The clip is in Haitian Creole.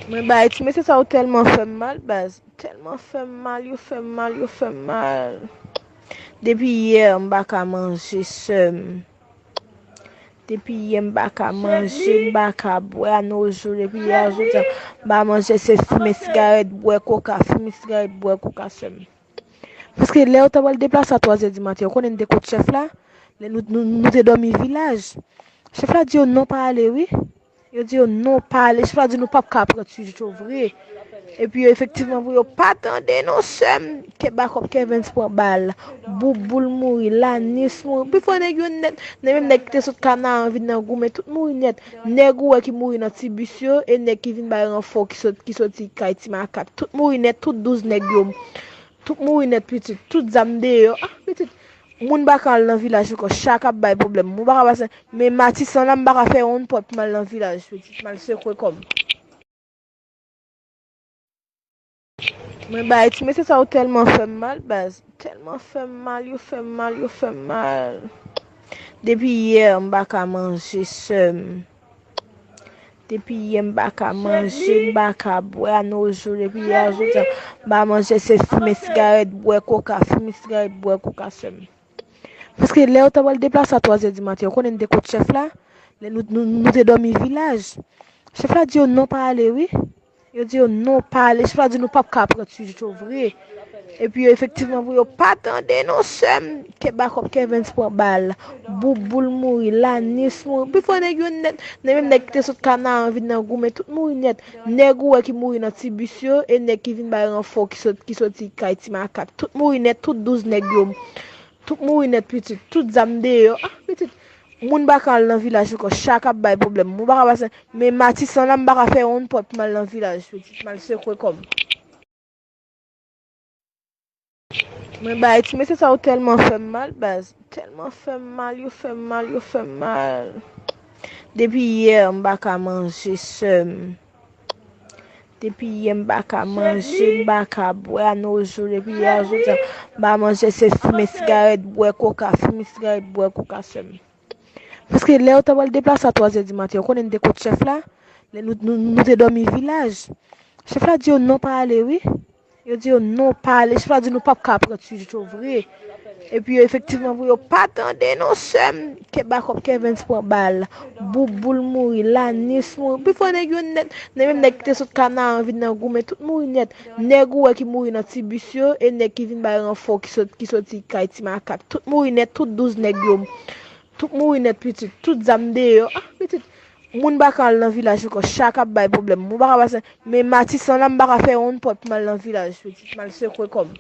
Mwen ba eti, mwen se sa ou telman fè mal, baz. Telman fè mal, yo fè mal, yo fè mal. Depi yè, mbaka manje sem. Depi yè, mbaka manje, mbaka bwe anojou. Depi yè, ajoutan, mba manje se fime sigaret, bwe koka, fime sigaret, bwe koka sem. Paske le ou ta wal deplasa 3 di mati, yo konen de kote chef la, nou te domi vilaj. Chef la di yo non pa ale, oui? Yo di yo non pa ale, chef la di nou pap ka apre tu jito vre. E pi yo efektivman vwe yo patande non sem, ke bakop Kevin spon bal, boul mouri, lanis mouri. Pi fwa neg yo net, ne menm neg te sot kana anvid nan goume, tout mouri net. Neg ou ki mouri nan tibusyo, e neg ki vin bayan an fo ki soti kay ti makap. Tout mouri net, tout 12 neg yo. Tout mouri net petit, tout zamde yo. Ah, petit. Moun baka al nan vilaj ko chaka bay problem. Moun baka basen, mais mati san la mbaka fe on pot mal nan vilaj petit, mal se kwe kom. Mwen ba eti, mais se sa ou telman fè mal, baz. Telman fè mal, yo fè mal, yo fè mal. Depi yè, mbaka manje sem. Depi yè, mbaka manje, mbaka bwe anojou. Depi yè, ajoutan, mba manje se fime sigaret, bwe koka, fime sigaret, bwe koka sem. Paske le ou ta wal deplasa 3 di mati, yo konen de kote chef la, nou te domi vilaj. Chef la di yo non pa ale, oui? Yo di yo non pa ale, chef la di nou pap ka apre tu jito vre. E pi yo efektivman vwe yo patande non sem, ke bakop Kevin spon bal, boul mouri, lanis mouri. Pi fwa neg yo net, ne menm neg te sot kana anvid nan goume, tout mouri net. Neg ou ki mouri nan tibusyo, e neg ki vin bayan an fo ki soti kay ti makap. Tout mouri net, tout 12 neg yo. Tout mouri net petit, tout zamde yo. Ah, petit. Moun baka al nan vilaj ko chaka bay problem. Moun baka basen, mais mati san la mbaka fe on pot mal nan vilaj petit, mal se kwe kom. Mwen ba eti, mais se sa ou telman fè mal, baz. Telman fè mal, yo fè mal, yo fè mal. Depi yè, mbaka manje sem. Depi yè, mbaka manje, mbaka bwe anojou. Depi yè, ajoutan, mba manje se fime sigaret, bwe koka, fime sigaret, bwe koka sem. Paske le ou ta wal deplasa 3 di mati, yo konen de kote chef la, nou te domi vilaj. Chef la di yo non pa ale, oui? Yo di yo non pa ale, chef la di nou pap ka apre tu jito vre. E pi yo efektivman vwe yo patande non sem, ke bakop Kevin spon bal, boul mouri, lanis mouri. Pi fwa neg yo net, ne menm neg te sot kana anvid nan goume, tout mouri net. Neg ou ki mouri nan tibusyo, e neg ki vin bayan an fo ki soti kay ti makap. Tout mouri net, tout 12 neg yo. Tout mouri net petit, tout zamde yo. Ah, petit. Moun baka al nan vilaj ko chaka bay problem. Moun baka basen, mais mati san la mbaka fe on pot mal nan vilaj petit, mal se kwe kom.